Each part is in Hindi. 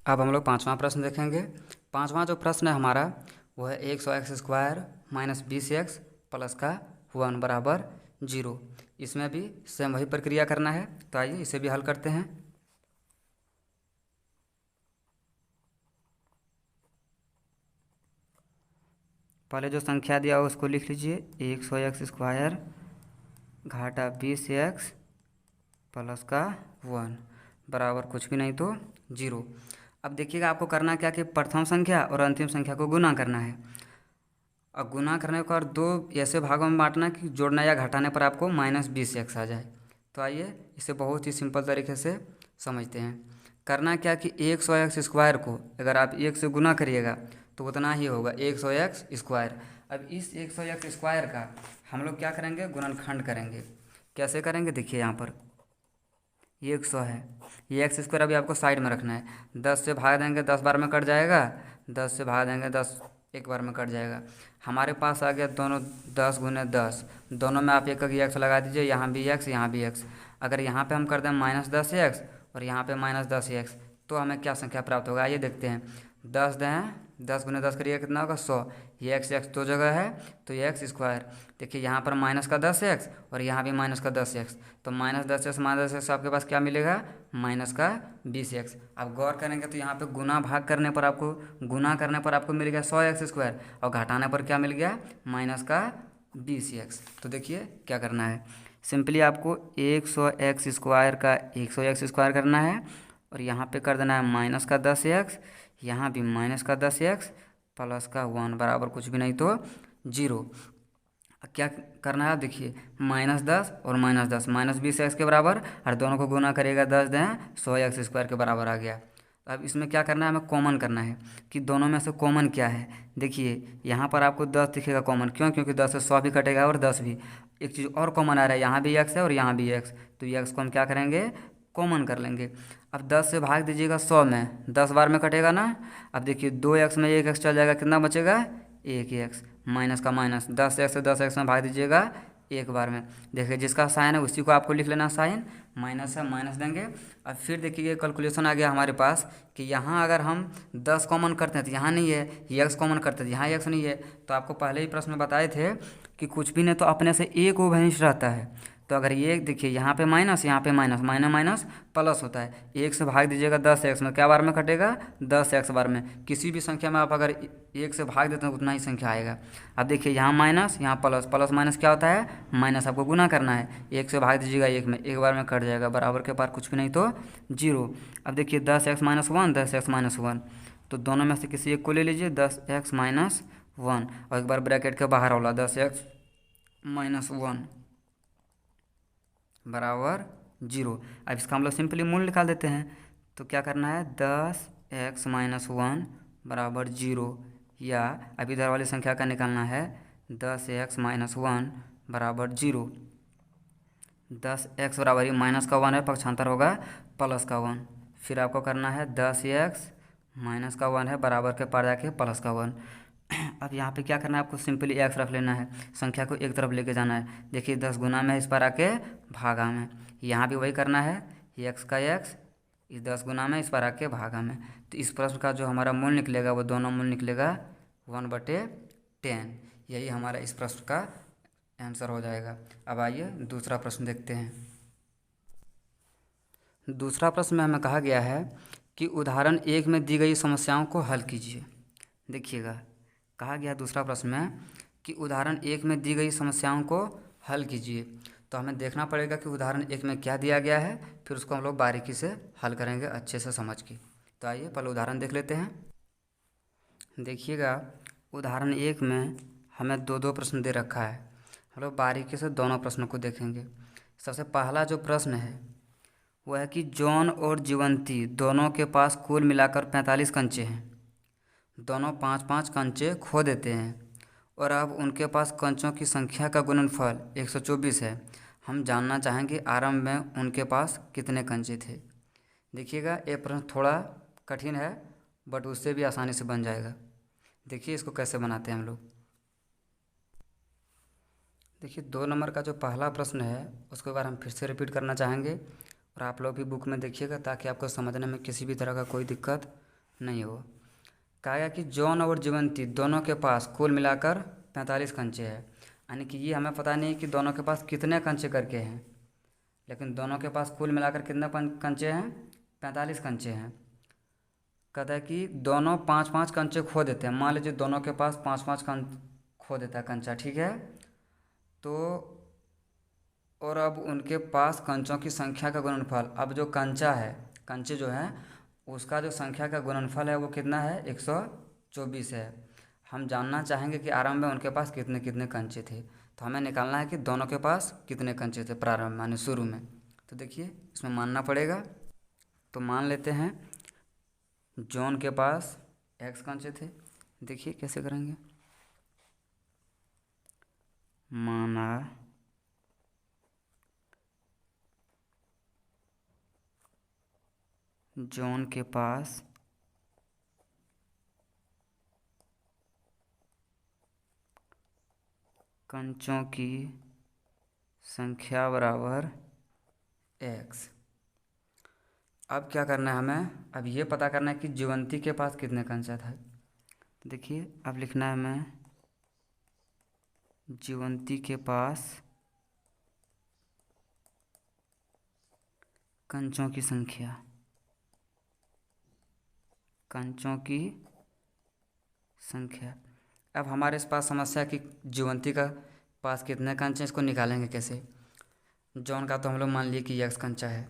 अब हम लोग पाँचवा प्रश्न देखेंगे। पाँचवा जो प्रश्न है हमारा वो है 100x² माइनस 20x प्लस का 1 बराबर 0। इसमें भी सेम वही प्रक्रिया करना है, तो आइए इसे भी हल करते हैं। पहले जो संख्या दिया हो उसको लिख लीजिए, 100x² घाटा 20x प्लस का 1 बराबर कुछ भी नहीं तो 0। अब देखिएगा आपको करना क्या कि प्रथम संख्या और अंतिम संख्या को गुना करना है, और गुना करने के बाद दो ऐसे भागों में बांटना कि जोड़ना या घटाने पर आपको -20x आ जाए। तो आइए इसे बहुत ही सिंपल तरीके से समझते हैं। करना क्या कि 100x² को अगर आप 1 से गुना करिएगा तो उतना ही होगा 100x²। अब इस 100x² का हम लोग क्या करेंगे, गुणनखंड करेंगे। कैसे करेंगे देखिए, यहाँ पर ये 100 है, ये x² अभी आपको साइड में रखना है। 10 से भाग देंगे 10 बार में कट जाएगा, 10 से भाग देंगे 10 एक बार में कट जाएगा। हमारे पास आ गया दोनों 10 गुने 10, दोनों में आप एक x लगा दीजिए, यहाँ भी x यहाँ भी x। अगर यहाँ पे हम कर दें -10x और यहाँ पे -10x तो हमें क्या संख्या प्राप्त होगा, आइए देखते हैं। 10 दें 10 गुने 10 करिए कितना होगा 100। ये x दो जगह है तो ये x²। देखिए यहाँ पर -10x और यहाँ भी -10x, तो -10x आपके पास क्या मिलेगा, -20x। अब गौर करेंगे तो यहाँ पे गुना करने पर आपको मिल गया 100x² और घटाने पर क्या मिल गया, -20x। तो देखिए क्या करना है, सिंपली आपको 100x² का 100x² करना है और यहाँ पे कर देना है -10x, यहाँ भी -10x प्लस का 1 बराबर कुछ भी नहीं तो 0। क्या करना है देखिए, -10 और -10 -20x के बराबर, और दोनों को गुना करिएगा 10 दें 100x² के बराबर आ गया। अब इसमें क्या करना है, हमें कॉमन करना है कि दोनों में से कॉमन क्या है। देखिए यहाँ पर आपको 10 दिखेगा कॉमन, क्यों, क्योंकि 10 से 100 भी कटेगा और 10 भी। एक चीज़ और कॉमन आ रहा है, यहाँ भी x है और यहाँ भी x, तो ये x को हम क्या करेंगे, कॉमन कर लेंगे। अब 10 से भाग दीजिएगा 100 में, 10 बार में कटेगा ना। अब देखिए 2x में 1x चल जाएगा, कितना बचेगा, 1x, माइनस का माइनस, 10x से 10x में भाग दीजिएगा एक बार में। देखिए जिसका साइन है उसी को आपको लिख लेना, साइन माइनस है माइनस देंगे। अब फिर देखिए कैलकुलेशन आ गया हमारे पास कि यहाँ अगर हम 10 कॉमन करते हैं तो यहाँ नहीं है, ये x कॉमन करते हैं तो यहाँ x नहीं है। तो आपको पहले ही प्रश्न में बताए थे कि कुछ भी नहीं तो अपने से एक वंश रहता है। तो अगर ये देखिए यहाँ पे माइनस यहाँ पे माइनस, माइनस माइनस प्लस होता है। 1 से भाग दीजिएगा 10x में, क्या बार में कटेगा, 10x बार में। किसी भी संख्या में आप अगर 1 से भाग देते हैं उतना ही संख्या आएगा। अब देखिए यहाँ माइनस यहाँ प्लस, प्लस माइनस क्या होता है, माइनस। आपको गुना करना है, 1 से भाग दीजिएगा 1 में, एक बार में कट जाएगा, बराबर के पार कुछ भी नहीं तो 0। अब देखिए 10x - 1 10x - 1, तो दोनों में से किसी एक को ले लीजिए, 10x - 1 और एक बार ब्रैकेट के बाहर वाला 10x - 1 बराबर 0। अब इसका हम लोग सिंपली मूल निकाल देते हैं। तो क्या करना है, 10x - 1 बराबर 0, या अब इधर वाली संख्या का निकालना है 10x - 1 बराबर 0। 10x बराबर ही माइनस का 1 है, पक्षांतर होगा प्लस का 1। फिर आपको करना है 10x माइनस का 1 है, बराबर के पार जाके प्लस का 1। अब यहाँ पे क्या करना है, आपको सिंपली x रख लेना है, संख्या को एक तरफ लेके जाना है। देखिए 10 गुना में, इस पर आके भागा में, यहाँ भी वही करना है, x का x, इस 10 गुना में, इस पर आके भागा में। तो इस प्रश्न का जो हमारा मूल निकलेगा वो दोनों मूल निकलेगा 1/10। यही हमारा इस प्रश्न का आंसर हो जाएगा। अब आइए दूसरा प्रश्न देखते हैं। दूसरा प्रश्न में हमें कहा गया है कि उदाहरण 1 में दी गई समस्याओं को हल कीजिए। देखिएगा कहा गया दूसरा प्रश्न में कि उदाहरण 1 में दी गई समस्याओं को हल कीजिए। तो हमें देखना पड़ेगा कि उदाहरण 1 में क्या दिया गया है, फिर उसको हम लोग बारीकी से हल करेंगे अच्छे से समझ के। तो आइए पहले उदाहरण देख लेते हैं। देखिएगा उदाहरण 1 में हमें दो प्रश्न दे रखा है, हम लोग बारीकी से दोनों प्रश्नों को देखेंगे। सबसे पहला जो प्रश्न है वो है कि जॉन और जीवंती दोनों के पास कुल मिलाकर 45 कंचे हैं। दोनों 5-5 कंचे खो देते हैं और अब उनके पास कंचों की संख्या का गुणनफल 124 है। हम जानना चाहेंगे आरंभ में उनके पास कितने कंचे थे। देखिएगा ये प्रश्न थोड़ा कठिन है, बट उससे भी आसानी से बन जाएगा। देखिए इसको कैसे बनाते हैं हम लोग। देखिए 2 नंबर का जो पहला प्रश्न है उसको एक बार हम फिर से रिपीट करना चाहेंगे, और आप लोग भी बुक में देखिएगा ताकि आपको समझने में किसी भी तरह का कोई दिक्कत नहीं हो। कहा गया कि जॉन और जीवंती दोनों के पास कुल मिलाकर 45 कंचे हैं, यानी कि ये हमें पता नहीं कि दोनों के पास कितने कंचे करके हैं, लेकिन दोनों के पास कुल मिलाकर कितने कंचे हैं, 45 कंचे हैं। कहता है कि दोनों 5-5 कंचे खो देते हैं। मान लीजिए दोनों के पास 5-5 खो देता है कंचा, ठीक है। तो और अब उनके पास कंचों की संख्या का गुणनफल, अब जो कंचा है, कंचे जो है उसका जो संख्या का गुणनफल है वो कितना है, 124 है। हम जानना चाहेंगे कि आरंभ में उनके पास कितने कितने कंचे थे, तो हमें निकालना है कि दोनों के पास कितने कंचे थे प्रारंभ माने शुरू में। तो देखिए इसमें मानना पड़ेगा। तो मान लेते हैं जॉन के पास x कंचे थे। देखिए कैसे करेंगे। माना जॉन के पास कंचों की संख्या बराबर x। अब क्या करना है हमें, अब ये पता करना है कि जीवंती के पास कितने कंचा था। देखिए अब लिखना है हमें जीवंती के पास कंचों की संख्या, कंचों की संख्या। अब हमारे इस पास समस्या कि जीवंती का पास कितने कंचे, इसको निकालेंगे कैसे। जॉन का तो हम लोग मान लिए कि x कंचा है।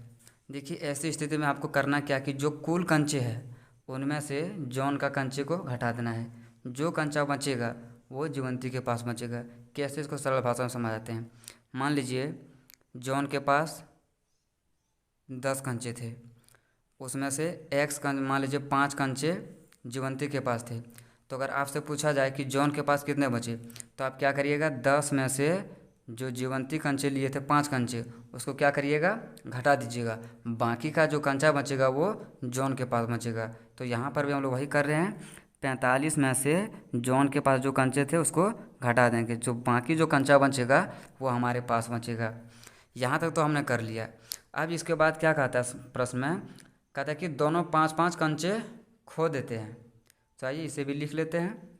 देखिए ऐसी स्थिति में आपको करना क्या कि जो कुल कंचे हैं उनमें से जॉन का कंचे को घटा देना है। जो कंचा बचेगा वो जीवंती के पास बचेगा। कैसे, इसको सरल भाषा में समझाते हैं। मान लीजिए जॉन के पास 10 कंचे थे, उसमें से x कंच मान लीजिए 5 कंचे जीवंती के पास थे। तो अगर आपसे पूछा जाए कि जॉन के पास कितने बचे, तो आप क्या करिएगा, 10 में से जो जीवंती कंचे लिए थे 5 कंचे, उसको क्या करिएगा, घटा दीजिएगा। बाकी का जो कंचा बचेगा वो जॉन के पास बचेगा। तो यहाँ पर भी हम लोग वही कर रहे हैं, 45 में से जॉन के पास जो कंचे थे उसको घटा देंगे, जो बाकी जो कंचा बचेगा वो हमारे पास बचेगा। यहाँ तक तो हमने कर लिया। अब इसके बाद क्या कहता है प्रश्न में, कहता है कि दोनों 5-5 कंचे खो देते हैं। चाहिए इसे भी लिख लेते हैं।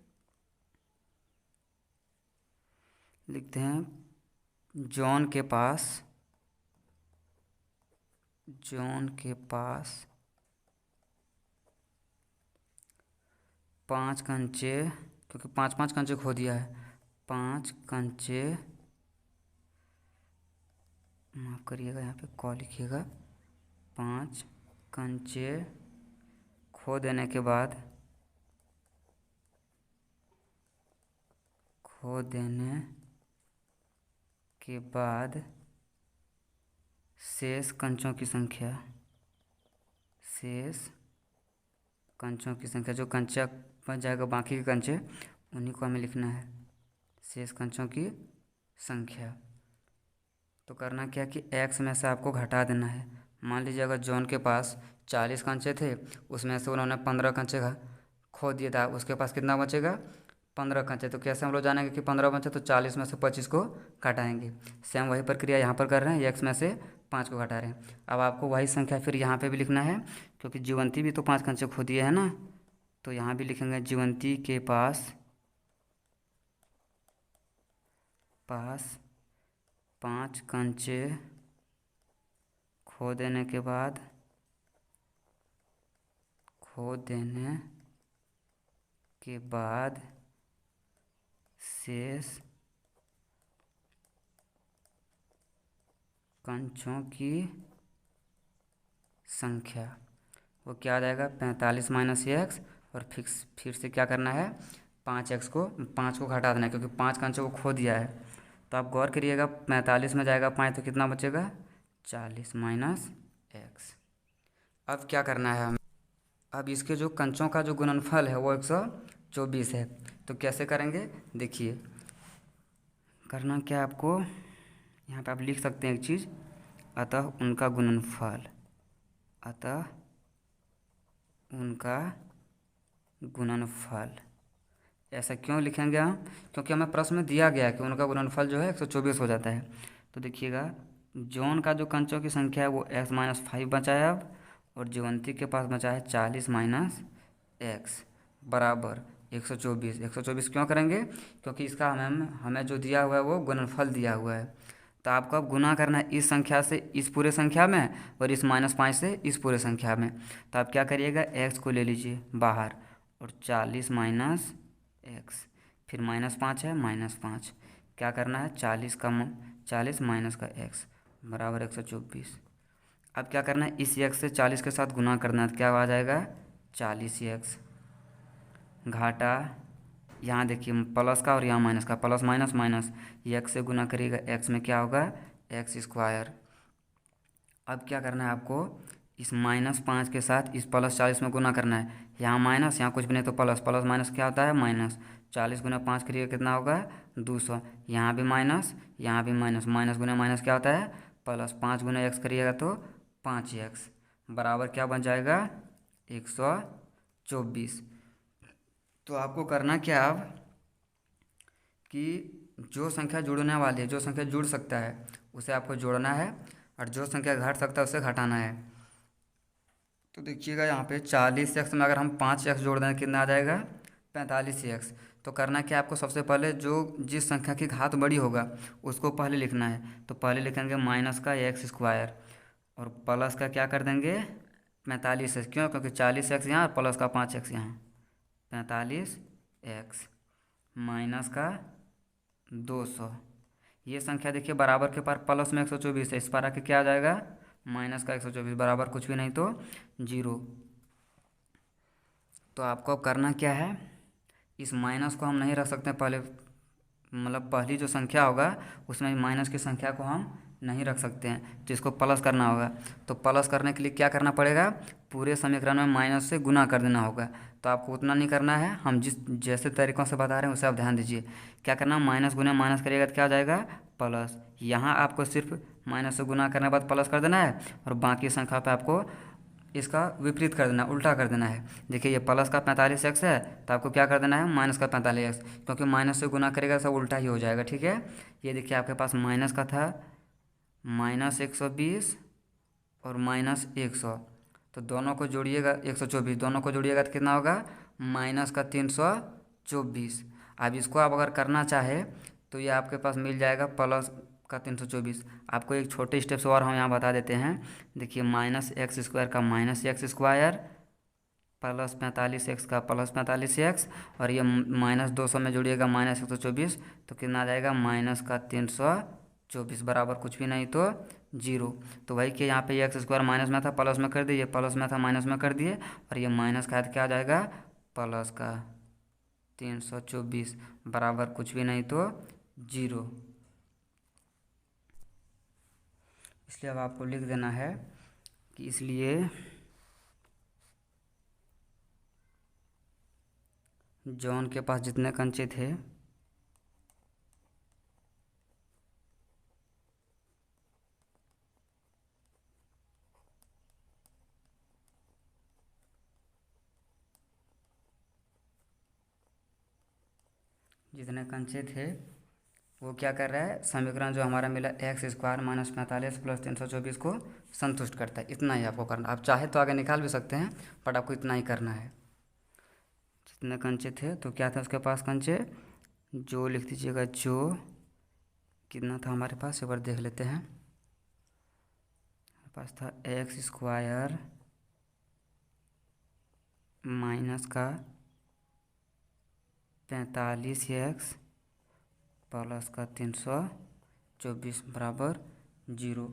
लिखते हैं जॉन के पास 5 कंचे, क्योंकि 5-5 कंचे खो दिया है, 5 कंचे, माफ़ करिएगा यहाँ पे कॉ लिखिएगा। 5 कंचे खो देने के बाद शेष कंचों की संख्या, जो कंचा बच जाएगा बाकी के कंचे उन्हीं को हमें लिखना है, शेष कंचों की संख्या। तो करना क्या कि x में से आपको घटा देना है। मान लीजिए अगर जॉन के पास 40 कंचे थे, उसमें से उन्होंने 15 कंचे खो दिया था, उसके पास कितना बचेगा, 15 कंचे। तो कैसे हम लोग जानेंगे कि 15 बचे, तो 40 में से 25 को घटाएंगे। सेम वही प्रक्रिया यहाँ पर कर रहे हैं, x में से 5 को घटा रहे हैं। अब आपको वही संख्या फिर यहाँ पे भी लिखना है, क्योंकि जीवंती भी तो 5 कंचे खो दिए है ना। तो यहाँ भी लिखेंगे जीवंती के पास 5 कंचे खो देने के बाद शेष कंचों की संख्या वो क्या आ जाएगा, 45 माइनस x, और फिर से क्या करना है, 5 को घटा देना है, क्योंकि 5 कंचों को खो दिया है। तो आप गौर करिएगा, 45 में जाएगा 5 तो कितना बचेगा, 40 माइनस x। अब क्या करना है हमें, अब इसके जो कंचों का जो गुणनफल है वो 124 है। तो कैसे करेंगे, देखिए करना क्या आपको, यहाँ पे आप लिख सकते हैं एक चीज़, अतः उनका गुणनफल। ऐसा क्यों लिखेंगे हम, क्योंकि हमें प्रश्न में दिया गया है कि उनका गुणनफल जो है 124 हो जाता है। तो देखिएगा जॉन का जो कंचों की संख्या है वो x-5 बचा है अब, और जीवंती के पास बचा है 40 माइनस एक्स बराबर 124। 124 क्यों करेंगे? क्योंकि इसका हमें जो दिया हुआ है वो गुणनफल दिया हुआ है। तो आपको अब गुना करना है इस संख्या से इस पूरे संख्या में और इस -5 से इस पूरे संख्या में। तो आप क्या करिएगा, एक्स को ले लीजिए बाहर और 40 माइनस एक्स, फिर -5 है -5, क्या करना है 40 माइनस का एक्स बराबर 124। अब क्या करना है, इस एक्स से 40 के साथ गुना करना है। तो क्या आ जाएगा 40 एक्स घाटा, यहाँ देखिए प्लस का और यहाँ माइनस का, प्लस माइनस माइनस, ये एक्स से गुना करिएगा एक्स में क्या होगा एक्स स्क्वायर। अब क्या करना है आपको, इस -5 के साथ इस +40 में गुना करना है। यहाँ माइनस, यहाँ कुछ भी नहीं तो प्लस, प्लस माइनस क्या होता है माइनस। 40 गुना 5 करिएगा कितना होगा 200। यहाँ भी माइनस, यहाँ भी माइनस, माइनस गुना माइनस क्या होता है प्लस। 5 गुना एक्स करिएगा तो 5x बराबर क्या बन जाएगा 124। तो आपको करना क्या अब कि जो संख्या जुड़ने वाली है, जो संख्या जुड़ सकता है उसे आपको जोड़ना है और जो संख्या घट सकता है उसे घटाना है। तो देखिएगा यहाँ पे 40x में अगर हम 5x जोड़ दें कितना आ जाएगा 45x। तो करना क्या आपको, सबसे पहले जो जिस संख्या की घात बड़ी होगा उसको पहले लिखना है। तो पहले लिखेंगे माइनस का एक्स स्क्वायर और प्लस का क्या कर देंगे 45x, क्यों क्योंकि 40x यहाँ और प्लस का 5x यहाँ, 45x माइनस का 200। ये संख्या देखिए बराबर के पार प्लस में 124 है, इस पार आके क्या आ जाएगा माइनस का 124 बराबर कुछ भी नहीं तो 0। तो आपको अब करना क्या है, इस माइनस को हम नहीं रख सकते पहले, मतलब पहली जो संख्या होगा उसमें माइनस की संख्या को हम नहीं रख सकते हैं, तो इसको प्लस करना होगा। तो प्लस करने के लिए क्या करना पड़ेगा, पूरे समीकरण में माइनस से गुना कर देना होगा। तो आपको उतना नहीं करना है, हम जैसे तरीक़ों से बता रहे हैं उसे आप ध्यान दीजिए। क्या करना, माइनस गुना माइनस करिएगा तो क्या हो जाएगा प्लस। यहाँ आपको सिर्फ माइनस से गुना करने के बाद प्लस कर देना है और बाकी संख्या पे आपको इसका विपरीत कर देना, उल्टा कर देना है। देखिए ये प्लस का 45x है तो आपको क्या कर देना है माइनस का 45x, क्योंकि माइनस से गुना करेगा सब उल्टा ही हो जाएगा, ठीक है। ये देखिए आपके पास माइनस का था -120 और -100, तो दोनों को जोड़िएगा 124, दोनों को जोड़िएगा तो कितना होगा माइनस का 324। अब इसको आप अगर करना चाहे तो ये आपके पास मिल जाएगा प्लस का 324। आपको एक छोटे स्टेप से और हम यहाँ बता देते हैं। देखिए -x² का -x² प्लस 45x का प्लस 45x और ये -200 में जोड़िएगा -124, तो कितना आ जाएगा माइनस का 324 बराबर कुछ भी नहीं तो 0। तो वही कि यहाँ पे x² माइनस में था प्लस में कर दिए, प्लस में था माइनस में कर दिए और ये माइनस का क्या आ जाएगा प्लस का 324 बराबर कुछ भी नहीं तो 0। इसलिए अब आपको लिख देना है कि इसलिए जॉन के पास जितने कंचे थे वो क्या कर रहा है, समीकरण जो हमारा मिला x² - 45 + 324 को संतुष्ट करता है। इतना ही आपको करना, आप चाहे तो आगे निकाल भी सकते हैं बट आपको इतना ही करना है। जितने कंचे थे तो क्या था उसके पास कंचे, जो लिख दीजिएगा, जो कितना था हमारे पास एक बार देख लेते हैं। हमारे पास था x² माइनस का 45x प्लस का 324 बराबर 0।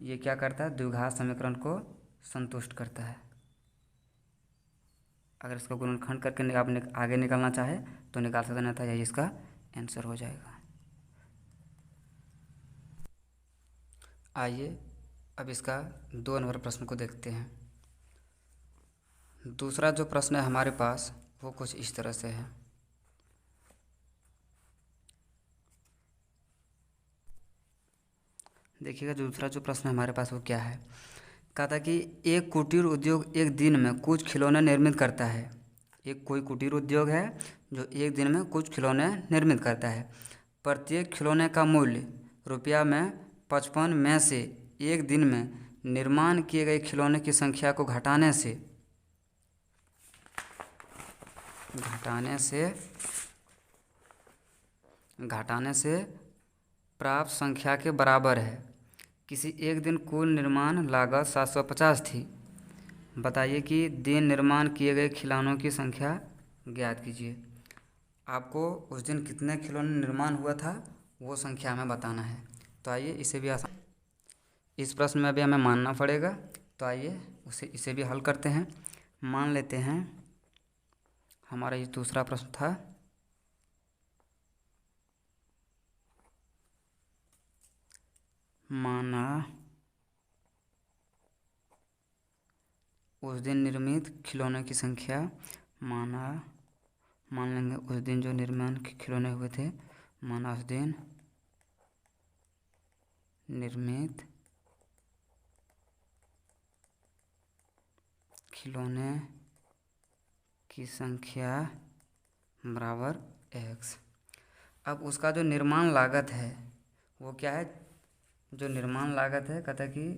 ये क्या करता है, द्विघात समीकरण को संतुष्ट करता है। अगर इसका गुणनखंड करके आप आगे निकालना चाहे तो निकाल सकते, नहीं था यही इसका आंसर हो जाएगा। आइए अब इसका 2 नंबर प्रश्न को देखते हैं। दूसरा जो प्रश्न है हमारे पास वो कुछ इस तरह से है। देखिएगा दूसरा जो प्रश्न हमारे पास वो क्या है, कहा था कि एक कुटीर उद्योग एक दिन में कुछ खिलौने निर्मित करता है। एक कोई कुटीर उद्योग है जो एक दिन में कुछ खिलौने निर्मित करता है। प्रत्येक खिलौने का मूल्य ₹55 में से एक दिन में निर्माण किए गए खिलौने की संख्या को घटाने से घटाने से प्राप्त संख्या के बराबर है। किसी एक दिन कुल निर्माण लागत 750 थी। बताइए कि दिन निर्माण किए गए खिलौनों की संख्या ज्ञात कीजिए। आपको उस दिन कितने खिलौने निर्माण हुआ था वो संख्या हमें बताना है। तो आइए इसे भी आसान, इस प्रश्न में भी हमें मानना पड़ेगा। तो आइए इसे भी हल करते हैं। मान लेते हैं हमारा ये दूसरा प्रश्न था, माना उस दिन निर्मित खिलौनों की संख्या, मान लेंगे उस दिन जो निर्माण के खिलौने हुए थे, माना उस दिन निर्मित खिलौने की संख्या बराबर x। अब उसका जो निर्माण लागत है वो क्या है, जो निर्माण लागत है कहता है कि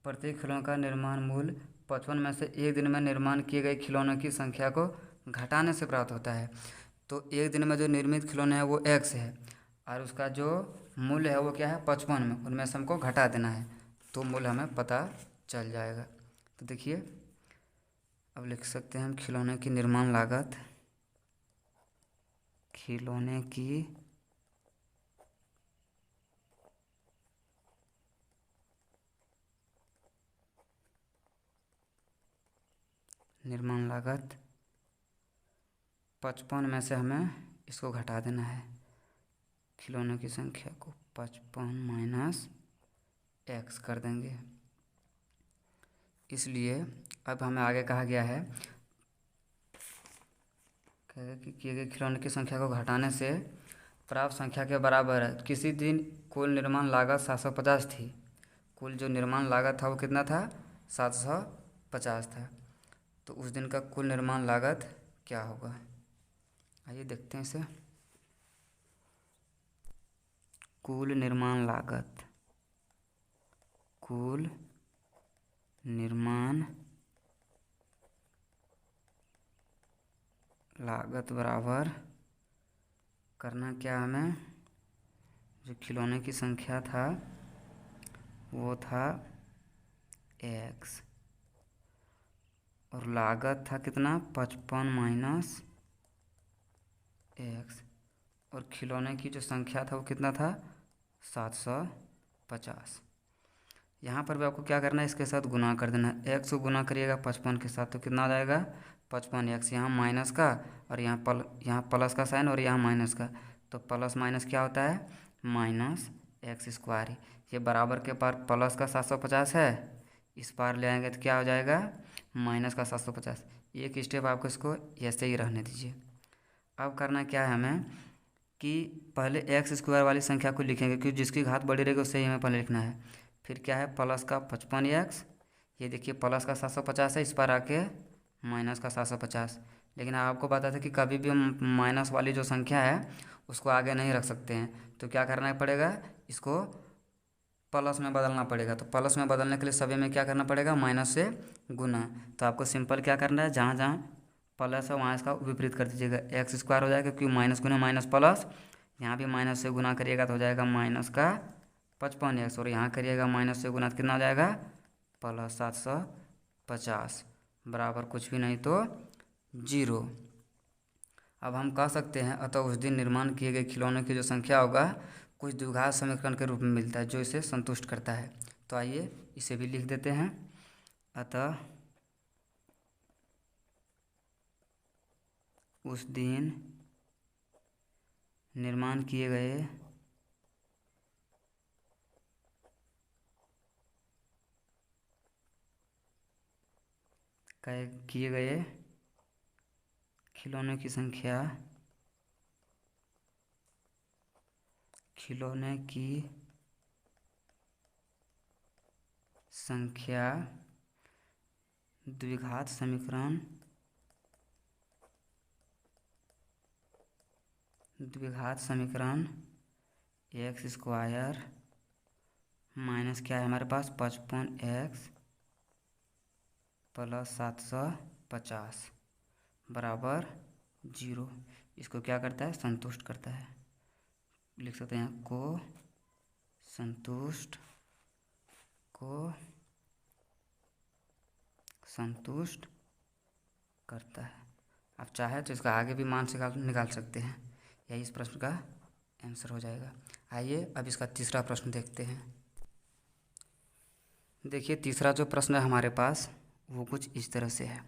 प्रत्येक खिलौने का निर्माण मूल्य 55 में से एक दिन में निर्माण किए गए खिलौनों की संख्या को घटाने से प्राप्त होता है। तो एक दिन में जो निर्मित खिलौने हैं वो x है और उसका जो मूल्य है वो क्या है 55 में, उनमें से हमको घटा देना है तो मूल्य हमें पता चल जाएगा। तो देखिए अब लिख सकते हैं हम खिलौने की निर्माण लागत, खिलौने की निर्माण लागत 55 में से हमें इसको घटा देना है, खिलौनों की संख्या को 55 माइनस x कर देंगे। इसलिए अब हमें आगे कहा गया है कि किए गए खिलौने की संख्या को घटाने से प्राप्त संख्या के बराबर है। किसी दिन कुल निर्माण लागत 750 थी। कुल जो निर्माण लागत था वो कितना था, 750 था। तो उस दिन का कुल निर्माण लागत क्या होगा, आइए देखते हैं इसे। कुल निर्माण लागत, कुल निर्माण लागत बराबर करना क्या हमें, जो खिलौने की संख्या था वो था x और लागत था कितना 55 माइनस x और खिलौने की जो संख्या था वो कितना था 750। यहाँ पर भी आपको क्या करना है, इसके साथ गुना कर देना है। x को गुना करिएगा 55 के साथ तो कितना आ जाएगा 55x, यहाँ माइनस का और यहाँ प्लस का साइन और यहाँ माइनस का, तो प्लस माइनस क्या होता है माइनस एक्स स्क्वायर। ये बराबर के पार प्लस का 750 है, इस पार ले आएंगे तो क्या हो जाएगा माइनस का 750। एक स्टेप आपको इसको ऐसे ही रहने दीजिए। अब करना क्या है हमें कि पहले एक्स स्क्वायर वाली संख्या को लिखेंगे क्योंकि जिसकी घात बड़ी रहेगी उससे ही हमें पहले लिखना है। फिर क्या है प्लस का 55x, ये देखिए प्लस का 750 है, इस पर आके माइनस का 750। लेकिन आपको पता था कि कभी भी हम माइनस वाली जो संख्या है उसको आगे नहीं रख सकते हैं, तो क्या करना पड़ेगा, इसको प्लस में बदलना पड़ेगा। तो प्लस में बदलने के लिए सभी में क्या करना पड़ेगा माइनस से गुना। तो आपको सिंपल क्या करना है, जहाँ जहाँ प्लस है वहाँ इसका विपरीत कर दीजिएगा, एक्स स्क्वायर हो जाएगा क्योंकि माइनस गुना माइनस प्लस, यहाँ भी माइनस से गुना करिएगा तो हो जाएगा माइनस का 55x और यहाँ करिएगा माइनस से गुना तो कितना हो जाएगा प्लस 750 बराबर कुछ भी नहीं तो 0। अब हम कह सकते हैं अतः उस दिन निर्माण किए गए खिलौनों की जो संख्या होगा कुछ द्विघात समीकरण के रूप में मिलता है जो इसे संतुष्ट करता है। तो आइए इसे भी लिख देते हैं, अतः उस दिन निर्माण किए गए खिलौने की संख्या द्विघात समीकरण एक्स स्क्वायर माइनस क्या है हमारे पास 55x प्लस 750 बराबर जीरो। इसको क्या करता है, संतुष्ट करता है। लिख सकते हैं को संतुष्ट करता है। आप चाहे तो इसका आगे भी मान से निकाल सकते हैं। यही इस प्रश्न का आंसर हो जाएगा। आइए अब इसका तीसरा प्रश्न देखते हैं। देखिए तीसरा जो प्रश्न है हमारे पास वो कुछ इस तरह से है।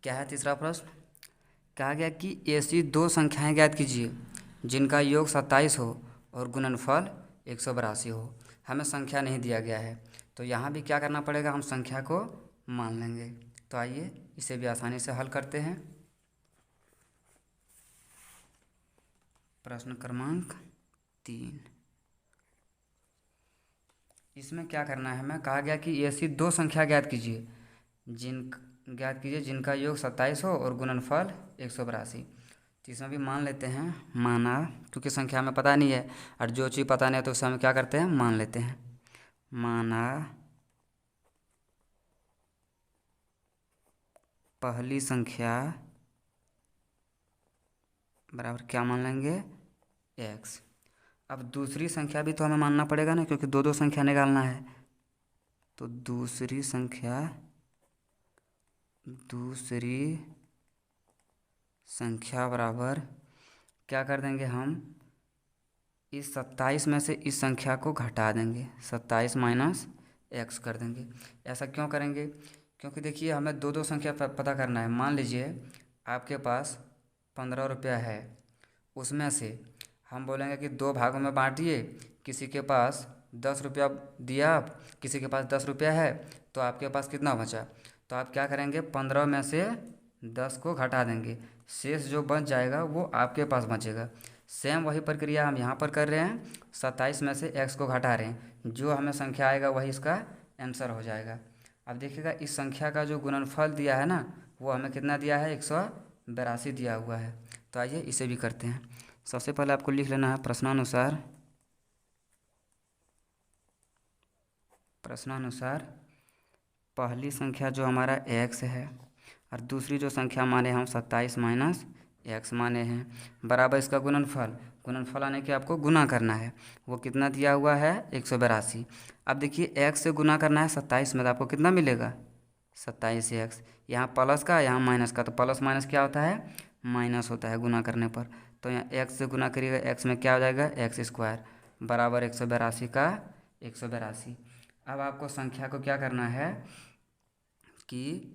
क्या है तीसरा प्रश्न? कहा गया कि ऐसी दो संख्याएं ज्ञात कीजिए जिनका योग 27 हो और गुणनफल 182 हो। हमें संख्या नहीं दिया गया है, तो यहाँ भी क्या करना पड़ेगा, हम संख्या को मान लेंगे। तो आइए इसे भी आसानी से हल करते हैं। प्रश्न क्रमांक 3, इसमें क्या करना है हमें? कहा गया कि ऐसी दो संख्या ज्ञात कीजिए जिनका योग 27 हो और गुणनफल 182। तो इसमें भी मान लेते हैं, माना, क्योंकि संख्या हमें पता नहीं है और जो चीज़ पता नहीं है तो उसे हम क्या करते हैं, मान लेते हैं। माना पहली संख्या बराबर क्या मान लेंगे, x। अब दूसरी संख्या भी तो हमें मानना पड़ेगा ना, क्योंकि दो संख्या निकालना है। तो दूसरी संख्या बराबर क्या कर देंगे, हम इस 27 में से इस संख्या को घटा देंगे, 27 माइनस x कर देंगे। ऐसा क्यों करेंगे? क्योंकि देखिए हमें दो संख्या पता करना है। मान लीजिए आपके पास 15 रुपया है, उसमें से हम बोलेंगे कि दो भागों में बांटिए। किसी के पास 10 रुपया दिया आप, किसी के पास 10 रुपया है, तो आपके पास कितना बचा? तो आप क्या करेंगे, 15 में से 10 को घटा देंगे, शेष जो बच जाएगा वो आपके पास बचेगा। सेम वही प्रक्रिया हम यहाँ पर कर रहे हैं। 27 में से x को घटा रहे हैं, जो हमें संख्या आएगा वही इसका आंसर हो जाएगा। अब देखिएगा इस संख्या का जो गुणनफल दिया है ना, वो हमें कितना दिया है, 182 दिया हुआ है। तो आइए इसे भी करते हैं। सबसे पहले आपको लिख लेना है प्रश्नानुसार पहली संख्या जो हमारा x है और दूसरी जो संख्या माने हम 27 माइनस x माने हैं, बराबर इसका गुणनफल आने के आपको गुना करना है। वो कितना दिया हुआ है, 182। अब देखिए x से गुना करना है 27 में, तो आपको कितना मिलेगा, 27x। यहाँ प्लस का, यहाँ माइनस का, तो प्लस माइनस क्या होता है, माइनस होता है गुना करने पर। तो यहाँ x से गुना करिएगा, x में क्या हो जाएगा, x² बराबर 182 का 182। अब आपको संख्या को क्या करना है कि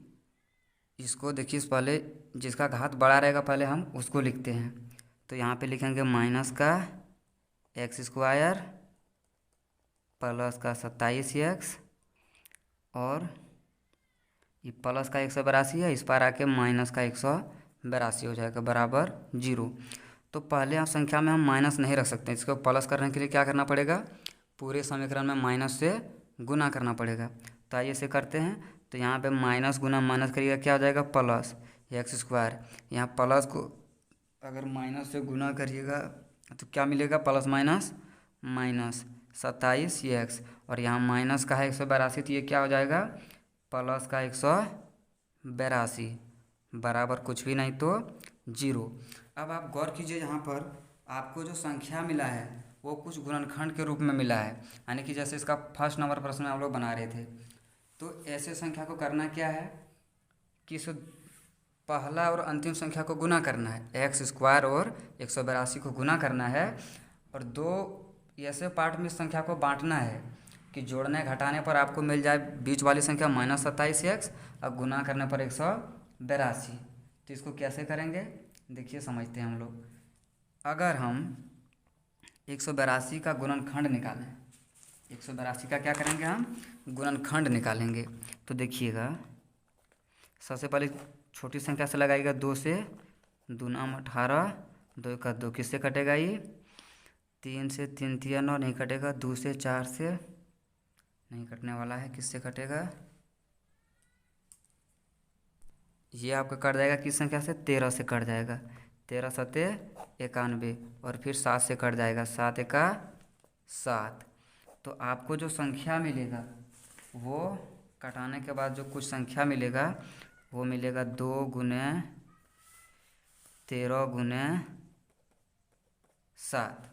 इसको देखिए, पहले जिसका घात बड़ा रहेगा पहले हम उसको लिखते हैं। तो यहाँ पे लिखेंगे माइनस का x² प्लस का 27x और ये प्लस का 182 है, इस पर आके माइनस का 182 हो जाएगा बराबर 0। तो पहले हम संख्या में हम माइनस नहीं रख सकते, इसको प्लस करने के लिए क्या करना पड़ेगा, पूरे समीकरण में माइनस से गुना करना पड़ेगा। तो आइए इसे करते हैं। तो यहाँ पे माइनस गुना माइनस करिएगा, क्या हो जाएगा, प्लस x²। यहाँ प्लस को अगर माइनस से गुना करिएगा तो क्या मिलेगा, प्लस माइनस माइनस 27x, और यहाँ माइनस का है 182, तो ये क्या हो जाएगा, प्लस का 182 बराबर कुछ भी नहीं तो 0। अब आप गौर कीजिए, यहाँ पर आपको जो संख्या मिला है वो कुछ गुणनखंड के रूप में मिला है, यानी कि जैसे इसका फर्स्ट नंबर प्रश्न में हम लोग बना रहे थे। तो ऐसे संख्या को करना क्या है कि इस पहला और अंतिम संख्या को गुना करना है, x² और 182 को गुना करना है, और दो ऐसे पार्ट में इस संख्या को बांटना है कि जोड़ने घटाने पर आपको मिल जाए बीच वाली संख्या माइनस 27x और गुना करने पर 182। तो इसको कैसे करेंगे, देखिए समझते हैं हम लोग। अगर हम 182 का गुणनखंड निकालें, 182 का क्या करेंगे, हम गुणनखंड निकालेंगे। तो देखिएगा सबसे पहले छोटी संख्या से लगाइएगा, 2 से, 2 नाम 18, 2 का 2 किससे कटेगा, ये 3 से, 3 3 9 नहीं कटेगा, 2 से, 4 से नहीं कटने वाला है, किससे कटेगा, ये आपका कट जाएगा किस संख्या से, 13 से कट जाएगा, 13 सते 91, और फिर 7 से कट जाएगा, 7 एका 7। तो आपको जो संख्या मिलेगा वो कटाने के बाद जो कुछ संख्या मिलेगा वो मिलेगा 2 गुने 13 गुने 7।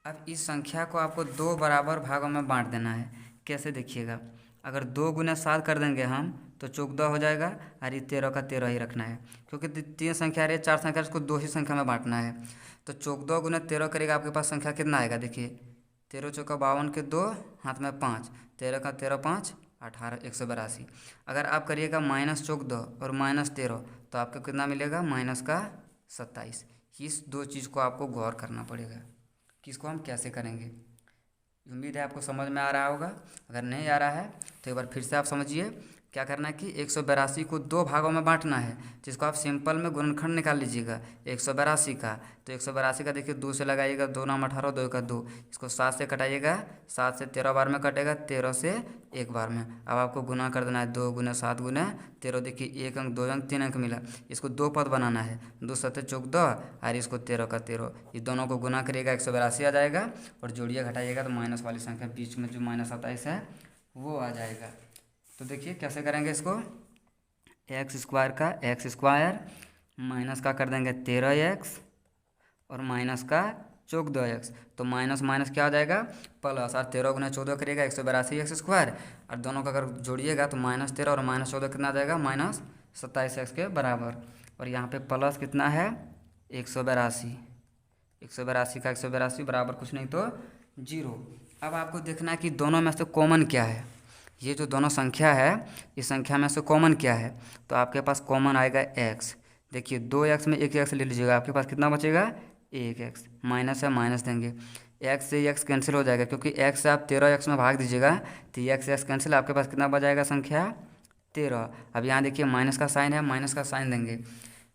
अब इस संख्या को आपको 2 बराबर भागों में बांट देना है। कैसे देखिएगा, अगर 2 गुने 7 कर देंगे हम तो 14 हो जाएगा, और ये 13 का 13 ही रखना है, क्योंकि 3 संख्या रही 4 संख्या, उसको 2 ही संख्या में बांटना है। तो 14 गुने 13 करेगा, आपके पास संख्या कितना आएगा, देखिए 13 चौका 52 के 2, हाथ में 5, 13 का 13 5 18, 182। अगर आप करिएगा -14 और -13 तो आपको कितना मिलेगा, -27। इस 2 चीज़ को आपको गौर करना पड़ेगा कि इसको हम कैसे करेंगे। उम्मीद है आपको समझ में आ रहा होगा। अगर नहीं आ रहा है तो एक बार फिर से आप समझिए। क्या करना है कि 182 को 2 भागों में बांटना है, जिसको आप सिंपल में गुणनखंड निकाल लीजिएगा 182 का। तो 182 का देखिए 2 से लगाइएगा, 2 नाम 18, 2 का 2, इसको 7 से कटाइएगा, 7 से 13 बार में कटेगा, 13 से 1 बार में। अब आपको गुना कर देना है, 2 गुना 7 गुना 13, देखिए 1 अंक 2 अंक 3 अंक मिला। इसको 2 पद बनाना है, 2 7 14 और इसको 13 का 13, ये दोनों को गुना करिएगा 182 आ जाएगा, और जोड़िए घटाइएगा तो माइनस वाली संख्या बीच में जो -27 है वो आ जाएगा। तो देखिए कैसे करेंगे इसको, एक्स स्क्वायर का एक्स स्क्वायर माइनस का कर देंगे 13x और माइनस का 14x, तो माइनस माइनस क्या हो जाएगा, प्लस, और 13 गुना 14 करिएगा 182 एक्स स्क्वायर, और दोनों का अगर जोड़िएगा तो -13 और -14 कितना आ जाएगा, -27x के बराबर। और यहाँ पे प्लस कितना है 182, 182 का 182 बराबर कुछ नहीं तो 0। अब आपको देखना है कि दोनों में से कॉमन क्या है। ये जो दोनों संख्या है, इस संख्या में से कॉमन क्या है, तो आपके पास कॉमन आएगा x। देखिए 2x में 1 x ले लीजिएगा, आपके पास कितना बचेगा 1x, माइनस है माइनस देंगे, x से x कैंसिल हो जाएगा, क्योंकि x से आप 13x में भाग दीजिएगा तो x कैंसिल, आपके पास कितना बच जाएगा संख्या 13। अब यहाँ देखिए माइनस का साइन है, माइनस का साइन देंगे।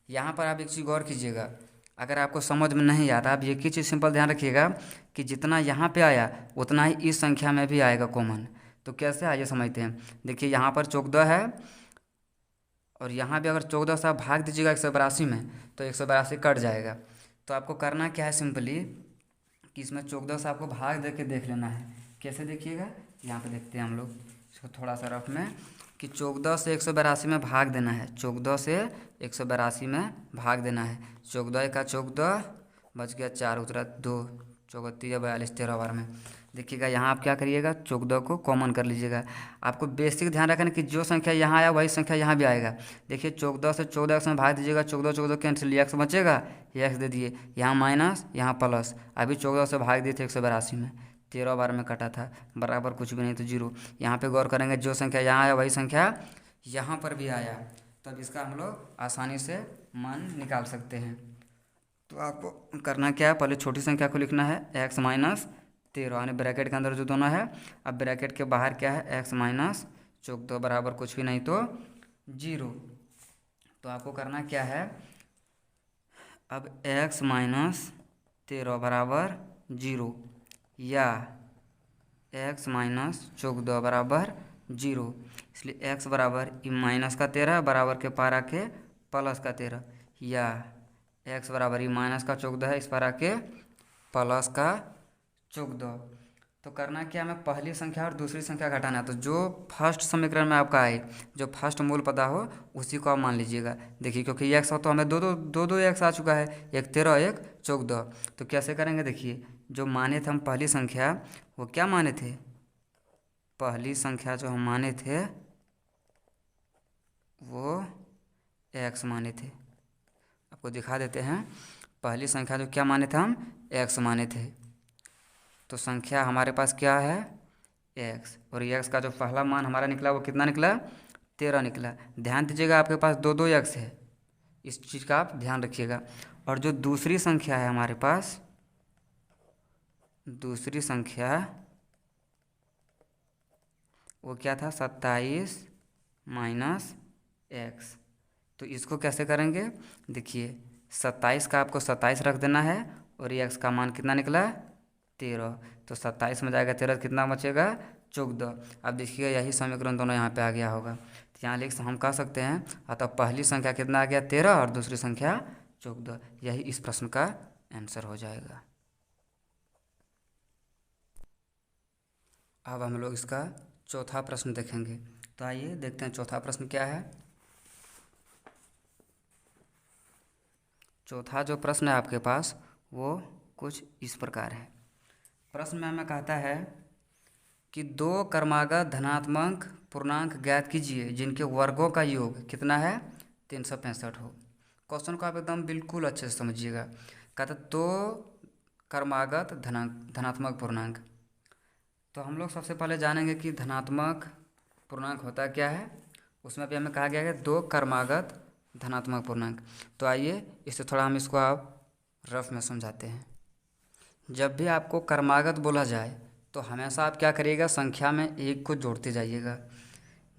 यहाँ पर आप एक चीज़ गौर कीजिएगा, अगर आपको समझ में नहीं आता, आप एक ही चीज़ सिंपल ध्यान रखिएगा कि जितना यहाँ पे आया उतना ही इस संख्या में भी आएगा कॉमन। तो कैसे, आइए समझते हैं। देखिए यहाँ पर 14 है, और यहाँ भी अगर 14 से आप भाग दीजिएगा 182 में तो 182 कट जाएगा। तो आपको करना क्या है, सिंपली कि इसमें 14 से आपको भाग दे के देख लेना है। कैसे देखिएगा, यहाँ पे देखते हैं हम लोग इसको थोड़ा सा रफ में, कि 14 से 182 में भाग देना है, 14 से 182 में भाग देना है। 14 का 14 बच गया 4, उतरा 2, 14 42 13 बार में। देखिएगा यहाँ आप क्या करिएगा, 14 को कॉमन कर लीजिएगा। आपको बेसिक ध्यान रखना कि जो संख्या यहाँ आया वही संख्या यहाँ भी आएगा। देखिए 14 से 14x में भाग दीजिएगा, 14 14 कैंसिल, x बचेगा, x दे दिए, यहाँ माइनस यहाँ प्लस। अभी 14 से भाग दिए थे 182 में, 13 बार में कटा था, बराबर कुछ भी नहीं तो 0। यहाँ पे गौर करेंगे, जो संख्या यहाँ आया वही संख्या यहाँ पर भी आया, तब इसका हम लोग आसानी से मान निकाल सकते हैं। तो आपको करना क्या है, पहले छोटी संख्या को लिखना है x माइनस 13, यानी ब्रैकेट के अंदर जो दोनों है। अब ब्रैकेट के बाहर क्या है, x माइनस 14 बराबर कुछ भी नहीं तो 0। तो आपको करना क्या है, अब x माइनस 13 बराबर 0 या x माइनस 14 बराबर 0, इसलिए x बराबर माइनस का 13 बराबर के पार आके प्लस का 13, या x बराबर माइनस का 14 है, इस पर आके प्लस का 14। तो करना क्या, हमें पहली संख्या और दूसरी संख्या घटाना है। तो जो फर्स्ट समीकरण में आपका आए, जो फर्स्ट मूल पता हो उसी को आप मान लीजिएगा। देखिए क्योंकि x हो तो हमें दो x आ चुका है, एक 13 एक 14। तो कैसे करेंगे, देखिए जो माने थे हम पहली संख्या, वो क्या माने थे, पहली संख्या जो हम माने थे वो x माने थे। आपको दिखा देते हैं, पहली संख्या जो क्या माने थे हम, x माने थे। तो संख्या हमारे पास क्या है x, और x का जो पहला मान हमारा निकला वो कितना निकला, 13 निकला। ध्यान दीजिएगा आपके पास दो x है, इस चीज़ का आप ध्यान रखिएगा। और जो दूसरी संख्या है हमारे पास, दूसरी संख्या वो क्या था, 27 माइनस x। तो इसको कैसे करेंगे, देखिए 27 का आपको 27 रख देना है, और x का मान कितना निकला 13। तो 27 में जाएगा 13, कितना बचेगा 14। अब देखिएगा यही समीकरण दोनों यहाँ पे आ गया होगा, तो यहाँ लिख हम कह सकते हैं, अतः पहली संख्या कितना आ गया 13 और दूसरी संख्या 14। यही इस प्रश्न का आंसर हो जाएगा। अब हम लोग इसका चौथा प्रश्न देखेंगे। तो आइए देखते हैं चौथा प्रश्न क्या है। चौथा जो प्रश्न है आपके पास वो कुछ इस प्रकार है। प्रश्न में हमें कहता है कि दो क्रमागत धनात्मक पूर्णांक ज्ञात कीजिए जिनके वर्गों का योग कितना है 365 हो। क्वेश्चन को आप एकदम बिल्कुल अच्छे से समझिएगा। कहता दो क्रमागत धनात्मक पूर्णांक, तो हम लोग सबसे पहले जानेंगे कि धनात्मक पूर्णांक होता क्या है। उसमें भी हमें कहा गया है दो क्रमागत धनात्मक पूर्णांक। तो आइए इससे थोड़ा हम इसको आप रफ में समझाते हैं। जब भी आपको क्रमागत बोला जाए तो हमेशा आप क्या करिएगा, संख्या में एक को जोड़ते जाइएगा।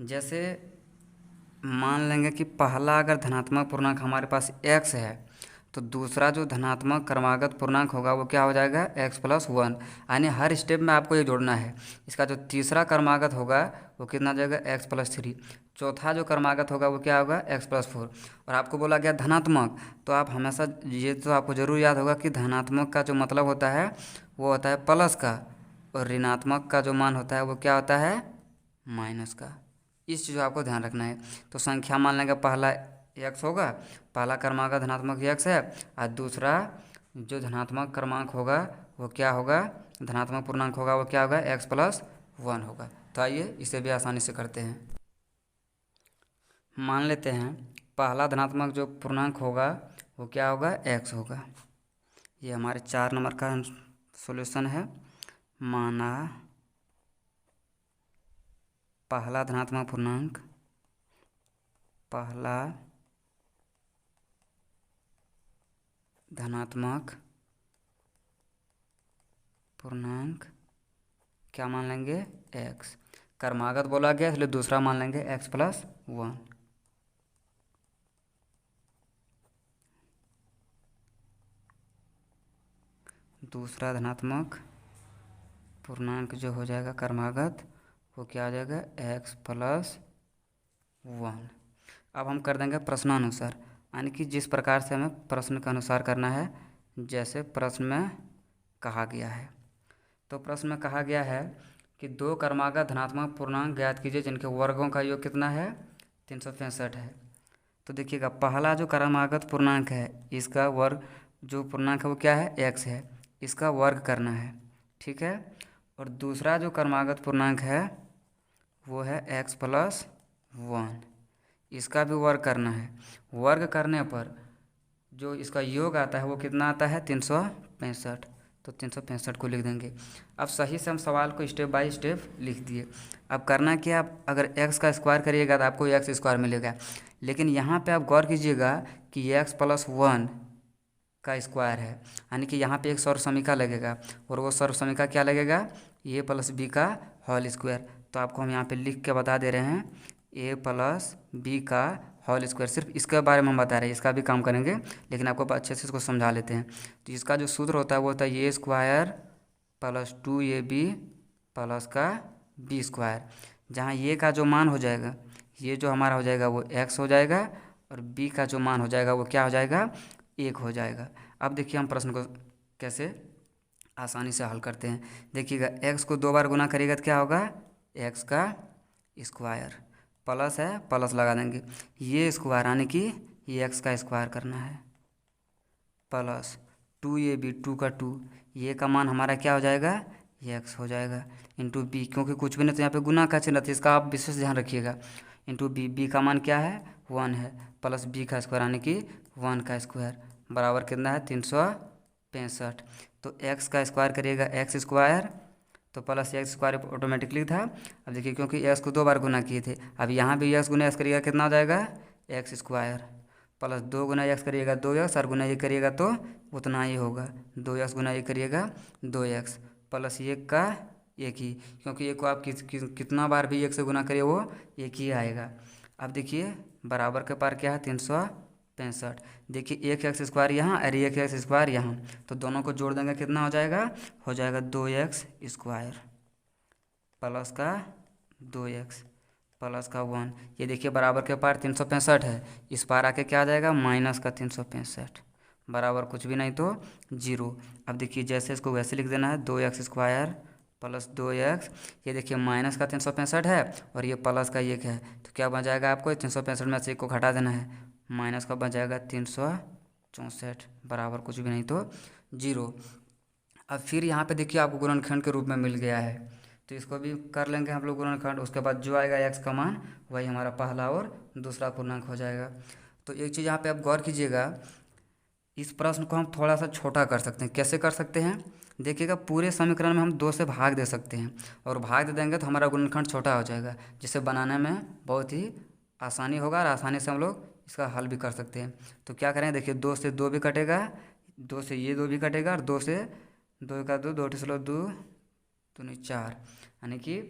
जैसे मान लेंगे कि पहला अगर धनात्मक पूर्णांक हमारे पास x है तो दूसरा जो धनात्मक क्रमागत पूर्णांक होगा वो क्या हो जाएगा x+1, यानी हर स्टेप में आपको ये जोड़ना है। इसका जो तीसरा क्रमागत होगा वो कितना हो जाएगा x+3। चौथा जो क्रमागत होगा वो क्या होगा x+4। और आपको बोला गया धनात्मक, तो आप हमेशा ये तो आपको ज़रूर याद होगा कि धनात्मक का जो मतलब होता है वो होता है प्लस का, और ऋणात्मक का जो मान होता है वो क्या होता है माइनस का। इस चीज़ को आपको ध्यान रखना है। तो संख्या मान लेंगे पहला x होगा, पहला क्रमांक धनात्मक x है, और दूसरा जो धनात्मक क्रमांक होगा वो क्या होगा, धनात्मक पूर्णांक होगा वो क्या होगा x+1 होगा। तो आइए इसे भी आसानी से करते हैं। मान लेते हैं पहला धनात्मक जो पूर्णांक होगा वो क्या होगा x होगा। ये हमारे 4 नंबर का सॉल्यूशन है। माना पहला धनात्मक पूर्णांक, पहला धनात्मक पूर्णांक क्या मान लेंगे x। क्रमागत बोला गया इसलिए दूसरा मान लेंगे x+1। दूसरा धनात्मक पूर्णांक जो हो जाएगा क्रमागत वो क्या हो जाएगा x+1। अब हम कर देंगे प्रश्नानुसार, यानी कि जिस प्रकार से हमें प्रश्न के अनुसार करना है जैसे प्रश्न में कहा गया है। तो प्रश्न में कहा गया है कि दो क्रमागत धनात्मक पूर्णांक ज्ञात कीजिए जिनके वर्गों का योग कितना है 365 है। तो देखिएगा पहला जो क्रमागत पूर्णांक है इसका वर्ग जो पूर्णांक है वो क्या है x है, इसका वर्ग करना है, ठीक है। और दूसरा जो क्रमागत पूर्णांक है वो है x+1, इसका भी वर्ग करना है। वर्ग करने पर जो इसका योग आता है वो कितना आता है 365। तो 365 को लिख देंगे। अब सही से हम सवाल को स्टेप बाय स्टेप लिख दिए। अब करना क्या, आप अगर x का स्क्वायर करिएगा तो आपको x² मिलेगा, लेकिन यहाँ पे आप गौर कीजिएगा कि x+1 का स्क्वायर है, यानी कि यहाँ पे एक सर्व समीका लगेगा, और वो सर्व समीका क्या लगेगा a+b का होल स्क्वायर। तो आपको हम यहाँ पे लिख के बता दे रहे हैं a+b का होल स्क्वायर। सिर्फ इसके बारे में हम बता रहे हैं, इसका भी काम करेंगे लेकिन आपको अच्छे से इसको समझा लेते हैं। तो इसका जो सूत्र होता है वो होता है a² + 2ab प्लस का b², जहाँ ये का जो मान हो जाएगा, ये जो हमारा हो जाएगा वो x हो जाएगा, और b का जो मान हो जाएगा वो क्या हो जाएगा 1 हो जाएगा। अब देखिए हम प्रश्न को कैसे आसानी से हल करते हैं। देखिएगा x को 2 बार गुना करिएगा तो क्या होगा x का स्क्वायर, प्लस है प्लस लगा देंगे, ये स्क्वायर यानी कि ये x का स्क्वायर करना है, प्लस 2ab 2 का 2, ये का मान हमारा क्या हो जाएगा ये x हो जाएगा, इंटू b, क्योंकि कुछ भी नहीं तो यहाँ पे गुना का चिन्ह था, इसका आप विशेष ध्यान रखिएगा। इंटू b का मान क्या है 1 है, प्लस b का स्क्वायर यानी कि 1 का स्क्वायर बराबर कितना है 365। तो x का स्क्वायर करिएगा x² तो प्लस x² ऑटोमेटिकली था। अब देखिए क्योंकि x को 2 बार गुना किए थे, अब यहाँ भी x गुना x करिएगा कितना हो जाएगा x² प्लस 2 गुना x करिएगा 2x, और गुना ये करिएगा तो उतना ही होगा, 2x गुना ये करिएगा 2x प्लस 1 का 1 ही, क्योंकि 1 को आप कितना बार भी 1 से गुना करिए वो 1 ही आएगा। अब देखिए बराबर के पार क्या है 365। देखिए 1x² यहाँ और 1x² यहाँ, तो दोनों को जोड़ देंगे कितना हो जाएगा 2x² प्लस का 2x प्लस का 1। ये देखिए बराबर के पार 365 है, इस पार आके क्या आ जाएगा माइनस का 365 बराबर कुछ भी नहीं तो 0। अब देखिए जैसे इसको वैसे लिख देना है 2x² प्लस 2x, ये देखिए माइनस का 365 है और ये प्लस का 1 है, तो क्या बन जाएगा आपको 365 में से 1 को घटा देना है, माइनस का बन जाएगा 365। 64 बराबर कुछ भी नहीं तो 0। अब फिर यहाँ पे देखिए आपको गुणनखंड के रूप में मिल गया है, तो इसको भी कर लेंगे हम लोग गुणनखंड। उसके बाद जो आएगा x का मान वही हमारा पहला और दूसरा पूर्णांक हो जाएगा। तो एक चीज़ यहाँ पे आप गौर कीजिएगा, इस प्रश्न को हम थोड़ा सा छोटा कर सकते हैं। कैसे कर सकते हैं, देखिएगा पूरे समीकरण में हम 2 से भाग दे सकते हैं, और भाग दे देंगे तो हमारा गुणनखंड छोटा हो जाएगा, जिसे बनाने में बहुत ही आसानी होगा और आसानी से हम लोग इसका हल भी कर सकते हैं। तो क्या करें, देखिए 2 से 2 भी कटेगा, 2 से ये 2 भी कटेगा, और 2 से 2 का 2, 2 2 2 2 4, यानी कि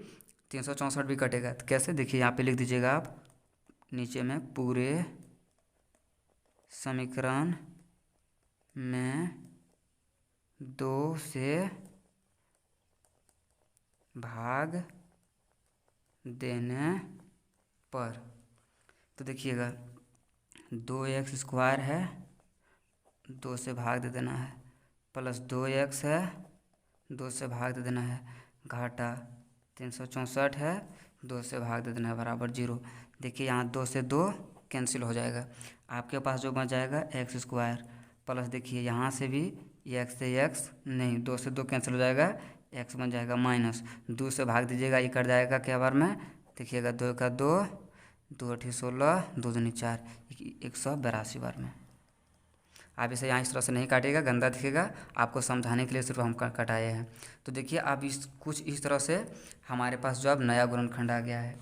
364 भी कटेगा। तो कैसे, देखिए यहाँ पे लिख दीजिएगा आप नीचे में, पूरे समीकरण में 2 से भाग देने पर, तो देखिएगा 2x² है, 2 से भाग दे देना है, प्लस 2x है, 2 से भाग दे देना है, घाटा 364 है, 2 से भाग दे देना है, बराबर 0। देखिए यहाँ 2 से 2 कैंसिल हो जाएगा, आपके पास जो बच जाएगा x², प्लस देखिए यहाँ से भी x से x नहीं, 2 से 2 कैंसिल हो जाएगा, x बन जाएगा माइनस, 2 से भाग दीजिएगा, ये कट जाएगा क्या बार में, देखिएगा 2 का 2, 2 8 16, 2 दूनी 4, 182 बार में। आप इसे यहाँ इस तरह से नहीं काटिएगा, गंदा दिखेगा, आपको समझाने के लिए सिर्फ हम कटाए हैं। तो देखिए आप कुछ इस तरह से हमारे पास जो अब नया गुणनखंड आ गया है।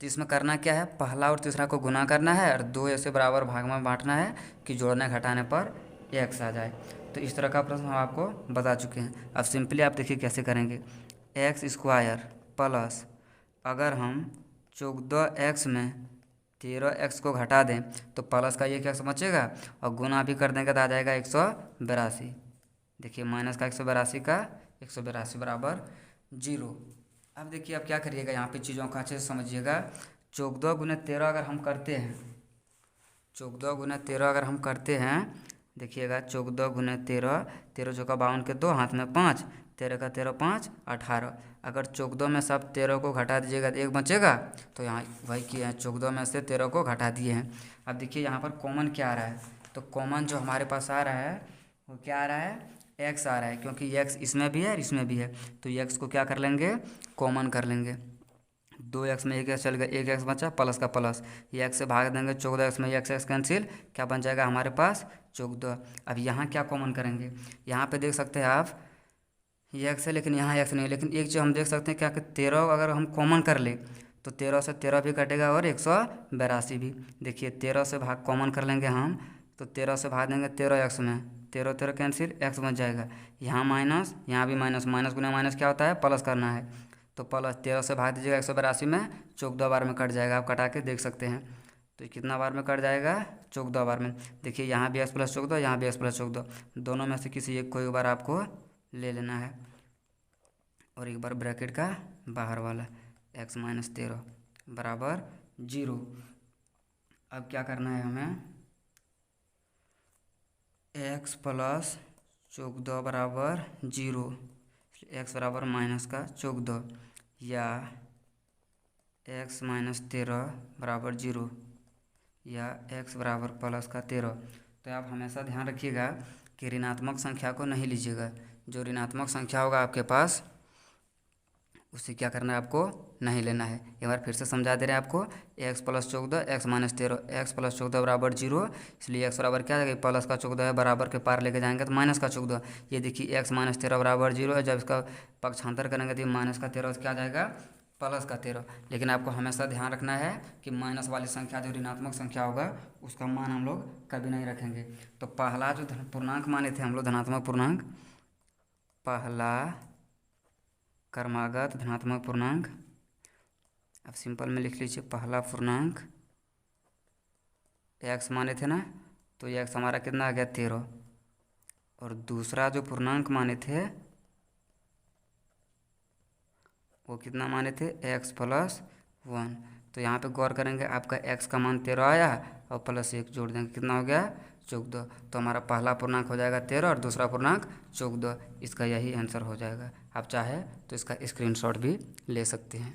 तो इसमें करना क्या है, पहला और तीसरा को गुना करना है और 2 ऐसे बराबर भाग में बांटना है कि जोड़ने घटाने पर x आ जाए। तो इस तरह का प्रश्न हम आपको बता चुके हैं। अब सिंपली आप देखिए कैसे करेंगे, x² प्लस, अगर हम 14x में 13x को घटा दें तो प्लस का ये x बचेगा, और गुना भी कर देंगे तो आ जाएगा 182। देखिए माइनस का 182 का 182 बराबर 0। अब देखिए आप क्या करिएगा, यहाँ पे चीज़ों को अच्छे से समझिएगा। 14 गुना 13 अगर हम करते हैं, 14 गुना 13 अगर हम करते हैं, देखिएगा 14 गुना 13, 13 चौका 52 के 2, हाथ में 5, 13 का 13 5 18। अगर 14 में सब 13 को घटा दीजिएगा तो 1 बचेगा, तो यहाँ वही किए हैं, 14 में से 13 को घटा दिए हैं। अब देखिए यहाँ पर कॉमन क्या आ रहा है, तो कॉमन जो हमारे पास आ रहा है वो क्या आ रहा है, x आ रहा है, क्योंकि x इसमें भी है और इसमें भी है, तो x को क्या कर लेंगे, कॉमन कर लेंगे। 2x में 1x चल गया, 1x बचा, प्लस का प्लस, ये x से भाग देंगे, 14x में x कैंसिल, क्या बन जाएगा हमारे पास 14। अब यहाँ क्या कॉमन करेंगे, यहाँ पे देख सकते हैं आप ये x है, लेकिन यहाँ x नहीं है, लेकिन एक चीज़ हम देख सकते हैं क्या कि 13 अगर हम कॉमन कर ले तो 13 से 13 भी कटेगा और 182 भी। देखिए 13 से भाग कॉमन कर लेंगे हम, तो 13 से भाग देंगे 13x में, 13 13 कैंसिल, x बन जाएगा, यहाँ माइनस, यहाँ भी माइनस, माइनस गुना माइनस क्या होता है, प्लस करना है, तो प्लस 13 से भाग दीजिएगा 182 में, 14 बार में कट जाएगा, आप कटा के देख सकते हैं। तो कितना बार में कट जाएगा, 14 बार में। देखिए यहाँ भी x + 14, यहाँ भी x + 14, दोनों में से किसी एक को एक बार आपको ले लेना है, और एक बार ब्रैकेट का बाहर वाला x - 13 बराबर 0। अब क्या करना है हमें, x + 14 बराबर 0, x बराबर -14, या x - 13 बराबर 0, या x बराबर +13। तो आप हमेशा ध्यान रखिएगा कि ऋणात्मक संख्या को नहीं लीजिएगा, जो ऋणात्मक संख्या होगा आपके पास उसे क्या करना है, आपको नहीं लेना है। एक बार फिर से समझा दे रहे हैं आपको, x + 14, x - 13, x + 14 बराबर 0, इसलिए x बराबर क्या है, प्लस का 14 है, बराबर के पार लेके जाएंगे तो माइनस का 14। ये देखिए x - 13 बराबर 0 है, जब इसका पक्षांतर करेंगे तो ये माइनस का 13 क्या आ जाएगा, प्लस का 13। लेकिन आपको हमेशा ध्यान रखना है कि माइनस वाली संख्या जो ऋणात्मक संख्या होगा उसका मान हम लोग कभी नहीं रखेंगे। तो पहला जो पूर्णांक माने थे हम लोग धनात्मक पूर्णांक, पहला क्रमागत धनात्मक पूर्णांक, अब सिंपल में लिख लीजिए, पहला पूर्णांक x माने थे ना, तो ये x हमारा कितना आ गया 13, और दूसरा जो पूर्णांक माने थे वो कितना माने थे, x + 1। तो यहाँ पे गौर करेंगे, आपका x का मान 13 आया और +1 जोड़ देंगे, कितना हो गया 14। तो हमारा पहला पूर्णांक हो जाएगा 13 और दूसरा पूर्णांक 14, इसका यही आंसर हो जाएगा। आप चाहे तो इसका स्क्रीनशॉट भी ले सकते हैं।